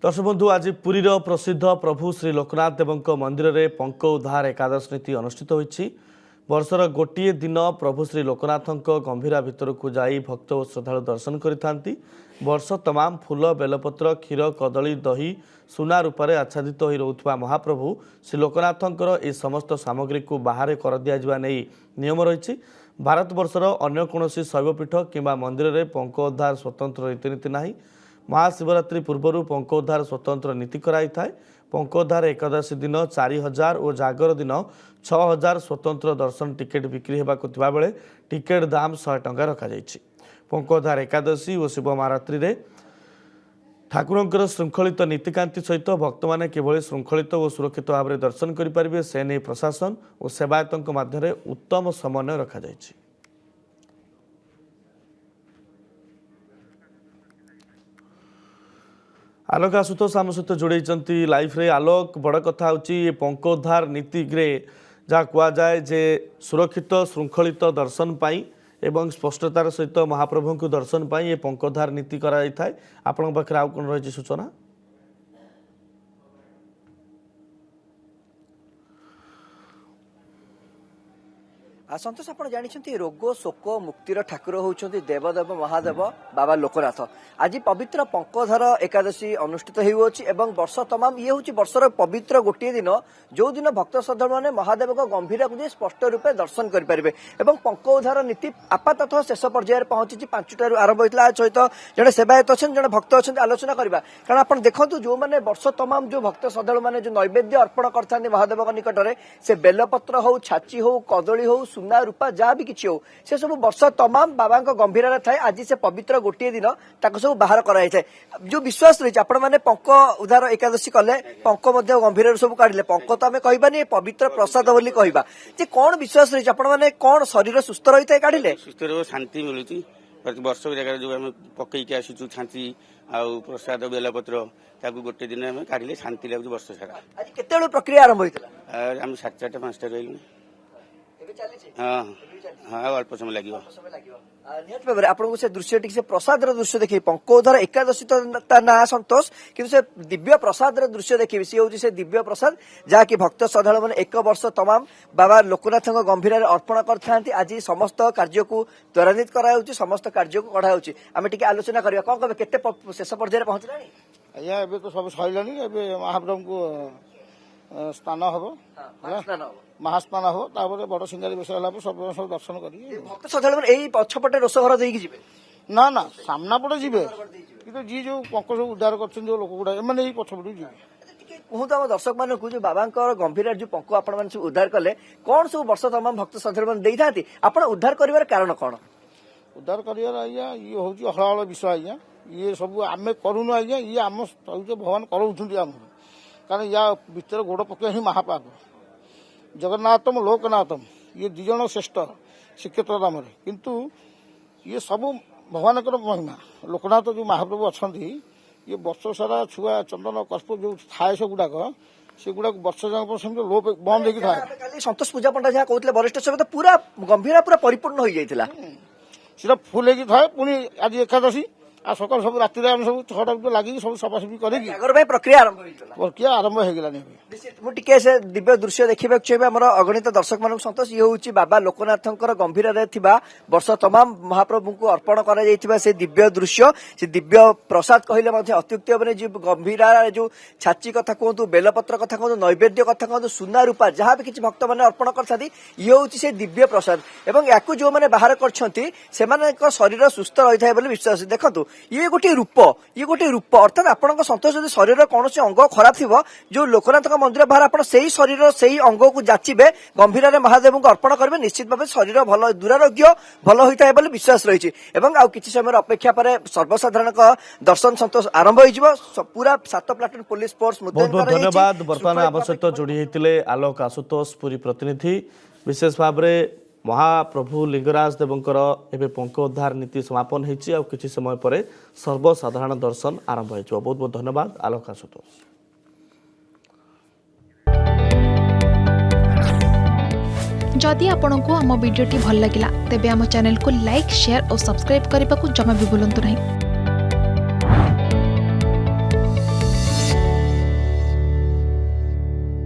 दर्शक बंधु आज पुरीर प्रसिद्ध प्रभु श्री लोकनाथ देव मंदिर में पंक उद्धार एकादश नीति अनुष्ठित होती। वर्षर गोटे दिन प्रभु श्री लोकनाथ गंभीरा भितर को जाई भक्त और श्रद्धालु दर्शन करिथांती। वर्ष तमाम फूल बेलपत्र क्षीर कदली दही सुना रूपे आच्छादित हो रहुवा महाप्रभु श्री लोकनाथंकर ए समस्त सामग्री को बाहर कर दिया नहीं नियम रही। भारत वर्षर अन्य कौनसी शैवपीठ किंबा मंदिर में पंक उद्धार स्वतंत्र रीतिनीति नहीं। महाशिवरात्रि पूर्व पंकोद्धार स्वतंत्र नीति कराई थाए। पंकोद्धार एकादशी दिन 4000 और जागर दिन 6000 स्वतंत्र दर्शन टिकेट बिक्री होगाक बेले टिकेट दाम 100 टंका रखा जाइछि। पंकोद्धार एकादशी और शिव महारात्रि रे ठाकुरंकर श्रृंखलित नीतिकांति सहित भक्त मैंने किभली श्रृंखलित और सुरक्षित भाव में दर्शन करेंगे से नहीं प्रशासन और सेवायतों मध्य उत्तम समन्वय रखा जाइछि। आलोक आशुतोष आम सहित जोड़े लाइफ रे। आलोक बड़ कथा हूँ पंकोद्धार नीति जहाँ कहुए जे सुरक्षित श्रृंखलित दर्शन पाई एवं स्पष्टतार सहित महाप्रभु को दर्शन पाई ये पंकोद्धार नीति कराई थाए। आपन पाखे आउ कौन रही सूचना? संतोष आप जानते रोग शोक मुक्तिर ठाकुर होउछंती देवदेव महादेव बाबा लोकनाथ। आज पवित्र पंकोद्धार एकादशी अनुष्ठित होउछि एवं वर्ष तमाम ये होउछि वर्षर पवित्र गोटे दिन जो दिन भक्त श्रद्धालु माने महादेव को गंभीरा को स्पष्ट रूपे दर्शन करि परिबे एवं पंकोद्धार नीति आपाततः शेष पर्यायर पहुंची 5टारू आरंभ होइतला। सहित जने सेवायत अछन जने भक्त अछन आलोचना करबा कारण आपण देखंतु जो माने वर्ष तमाम जो भक्त श्रद्धालु माने जो नैवेद्य अर्पण करथांती महादेव को निकट रे से बेलपत्र हो छाची हो कदली हो सुना रूपा जहाँ भी किसी हो से सब वर्ष तमाम बाबा गंभीर थाए। आज से पवित्र गोटे दिन ताको सब बाहर कराई जो विश्वास रही आपण मैंने पंक उद्धार एकादशी कले पंक गंभीर सब काढ़ले पंक तो आम कहबानी पवित्र प्रसाद बोली कहबा जे कौन विश्वास रही आपण मैंने कौन शरीर सुस्थ रही है काढ़ले सुस्थ रह शांति मिलुची वर्ष जगह जो आम पकईक आसुचु छांची आउ प्रसाद बेलपत्र ताकू गोटे दिन आम काढ़ले शांति लगुच वर्ष सारा। आज केते प्रक्रिया आरंभ होइतला? आम 4:30 5टा गई। हाँ हाँ अल्प समय लगे निहत भाव में आपको से दृश्य से प्रसाद दृश्य देखिए पंकोद्धार एकादशी तो ना संतोष किंतु से दिव्य प्रसाद दृश्य देखिए सी हूँ से दिव्य प्रसाद जहाँकि भक्त श्रद्धालु मैंने एक वर्ष तमाम बाबा लोकनाथ गंभीर अर्पण करते। आज समस्त कार्य को त्वरान्वित कराऊँ समस्त कार्य को कढ़ा आम टे आलोचना करवा कौन कहे केते शेष पर्यायर पहुंचला? आज्ञा एबे तो सब सैलानी महाप्रभु को स्नान हम महास्नान हो तापर बड़ सिंगारी बेस सब दर्शन करेंगे। भक्त श्रद्धालु यही पछपटे रोषघर देकी जिवे ना ना सामना पटे जीवे कि जी जो पंक सब उद्धार कर लोक गुड़ा एम पछपटे जी कहूँ आम दर्शक मान जो बाबा गंभीर जो पंक आप उद्धार कले कौन सब वर्ष तमाम भक्त श्रद्धालु मैंने आप उद्धार कर कारण कौन? उद्धार कर आज्ञा ये हूँ हलहल विषय आज्ञा ये सब आम करूनु आज्ञा ये आम भगवान कराऊँ आम कारण या भितर गोड़ पकड़ ही महापाप जगन्नाथम लोकनाथम ये दिजन श्रेष्ठ श्रीक्षेत्र धाम किंतु ये सब भगवान महिमा लोकनाथ जो महाप्रभु अच्छा ये वर्ष सारा छुआ चंदन कष्प जो थाए से गुड़ाक से गुड़ा वर्ष जाक लोप बंद होगी थाए। संतोष पूजा पंडा जहाँ कहते वरिष्ठ सभा पूरा गंभीर पूरा परिपूर्ण हो जाता सीधा फुल होगी थाए पुणी आज एकादशी आ सकाल सब राति सब 6टा लगे सब सफासफी करेगी प्रक्रिया आरंभ प्रक्रिया आरंभ होगलानी। मुझे से दिव्य दृश्य देखा चाहिए आम अगणित दर्शक मान संतोष ये हूँ बाबा लोकनाथ गंभीर वर्ष तमाम महाप्रभु को अर्पण कर दिव्य दृश्य से दिव्य प्रसाद कहले अत्युक्ति हेनी जो गंभीरा जो छाची कथा कहतु बेलपत्र कथा कहतु नैवेद्य कथा कहतु सुना रूपा जहाँ भी किसी भक्त मैंने अर्पण करते ये हूँ से दिव्य प्रसाद एवं या जो मैंने बाहर कर शरीर सुस्थ रही है विश्वास। देखो ये गोटे रूप अर्थात आपन संतोष जो शरीर कौन अंग खराब थी जो लोकनाथ मंदिर बाहर आप शरीर से अंग को जाचिबे गंभीर महादेव को अर्पण करेंगे निश्चित भाव शरीर भल दुरारोग्य भल होता है विश्वास रही किसी समय अपेक्षा पर सर्वसाधारण दर्शन संतोष आरंभ हो पूरा 7 प्लाटून पुलिस फोर्स बहुत बहुत धन्यवाद। बर्तमान आम सहित जोड़ी होते आलोक आशुतोष पुरी प्रतिनिधि विशेष भाव में महाप्रभु लिंगराज देवंकर एवं पंकोद्धार नीति समापन होती आ किसी समय पर सर्वसाधारण दर्शन आरंभ हो। बहुत बहुत धन्यवाद आलोक आशुतोष। जदि आपंक आम भिडी भल लगा तेब आम चैनल को लाइक शेयर और सब्सक्राइब करने को जमा भी भूलु नहीं।